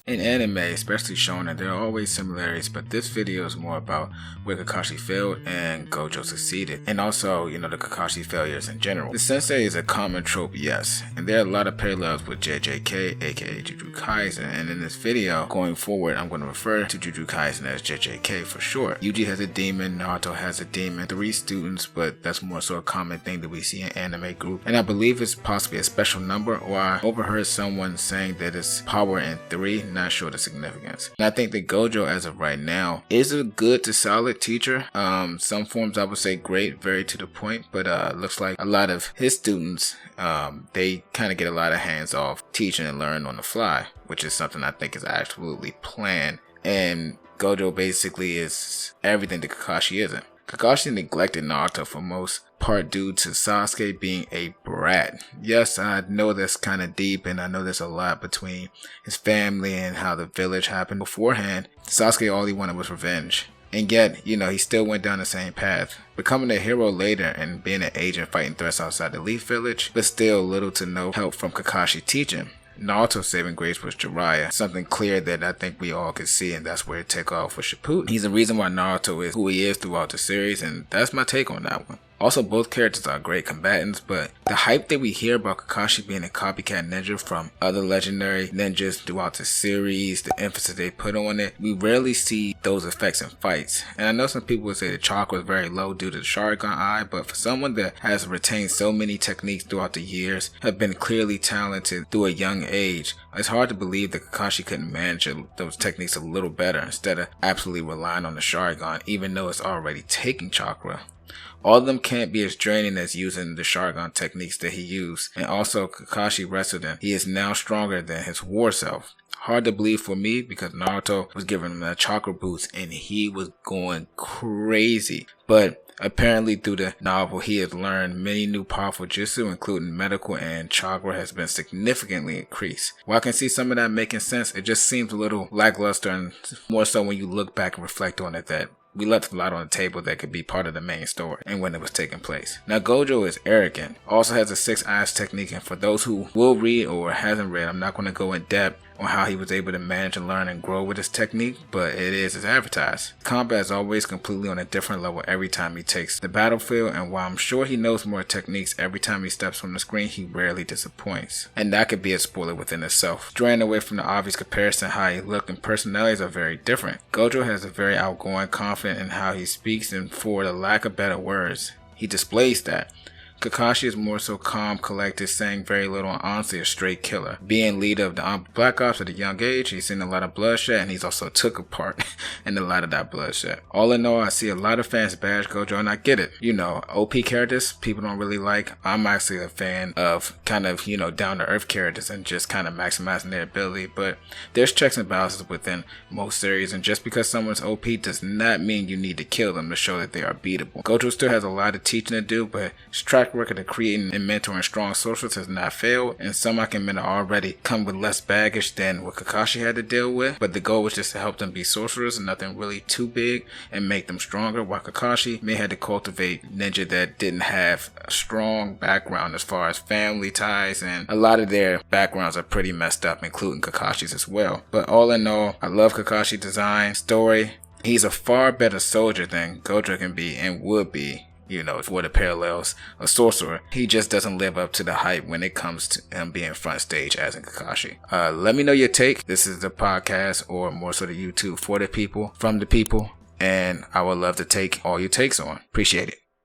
In anime, especially shonen, there are always similarities, but this video is more about where Kakashi failed and Gojo succeeded, and also, the Kakashi failures in general. The sensei is a common trope, yes, and there are a lot of parallels with JJK, aka Jujutsu Kaisen, and in this video, going forward, I'm going to refer to Jujutsu Kaisen as JJK for short. Yuji has a demon, Naruto has a demon, 3 students, but that's more so a common thing that we see in anime group, and I believe it's possibly a special number, or I overheard someone saying that it's power in 3, not sure the significance. And I think that Gojo, as of right now, is a good to solid teacher. Some forms I would say great, very to the point, but looks like a lot of his students, they kind of get a lot of hands off teaching and learn on the fly, which is something I think is absolutely planned. And Gojo basically is everything that Kakashi isn't. Kakashi neglected Naruto for most part due to Sasuke being a brat. Yes, I know that's kind of deep, and I know there's a lot between his family and how the village happened beforehand. Sasuke, all he wanted was revenge. And yet, he still went down the same path. Becoming a hero later and being an agent fighting threats outside the Leaf Village, but still little to no help from Kakashi teaching. Naruto's saving grace was Jiraiya, something clear that I think we all could see, and that's where it take off with Shippuden. He's the reason why Naruto is who he is throughout the series, and that's my take on that one. Also, both characters are great combatants, but the hype that we hear about Kakashi being a copycat ninja from other legendary ninjas throughout the series, the emphasis they put on it, we rarely see those effects in fights. And I know some people would say the chakra is very low due to the Sharingan eye, but for someone that has retained so many techniques throughout the years, have been clearly talented through a young age, it's hard to believe that Kakashi couldn't manage those techniques a little better instead of absolutely relying on the Sharingan, even though it's already taking chakra. All of them can't be as draining as using the Sharingan techniques that he used, and also Kakashi wrestled him. He is now stronger than his war self. Hard to believe for me because Naruto was giving him a chakra boost and he was going crazy. But apparently through the novel he has learned many new powerful jutsu, including medical, and chakra has been significantly increased. While I can see some of that making sense, it just seems a little lackluster, and more so when you look back and reflect on it that we left a lot on the table that could be part of the main story and when it was taking place. Now Gojo is arrogant, also has a 6 eyes technique, and for those who will read or hasn't read, I'm not going to go in depth on how he was able to manage and learn and grow with his technique, but it is as advertised. Combat is always completely on a different level every time he takes the battlefield, and while I'm sure he knows more techniques every time he steps on the screen, he rarely disappoints. And that could be a spoiler within itself. Straying away from the obvious comparison, how he look and personalities are very different. Gojo has a very outgoing, confident in how he speaks, and for the lack of better words, he displays that. Kakashi is more so calm, collected, saying very little, and honestly a straight killer. Being leader of the Black Ops at a young age, he's seen a lot of bloodshed, and he's also took a part in a lot of that bloodshed. All in all, I see a lot of fans bash Gojo, and I get it. OP characters people don't really like. I'm actually a fan of kind of, down to earth characters and just kind of maximizing their ability, but there's checks and balances within most series, and just because someone's OP does not mean you need to kill them to show that they are beatable. Gojo still has a lot of teaching to do, but his track record of creating and mentoring strong sorcerers has not failed, and some I can admit already come with less baggage than what Kakashi had to deal with, but the goal was just to help them be sorcerers, nothing really too big, and make them stronger, while Kakashi may have to cultivate ninja that didn't have a strong background as far as family ties, and a lot of their backgrounds are pretty messed up, including Kakashi's as well. But all in all, I love Kakashi's design, story. He's a far better soldier than Gojo can be and would be, for the parallels, a sorcerer. He just doesn't live up to the hype when it comes to him being front stage as in Kakashi. Let me know your take. This is the podcast, or more so the YouTube, for the people, from the people, and I would love to take all your takes on. Appreciate it.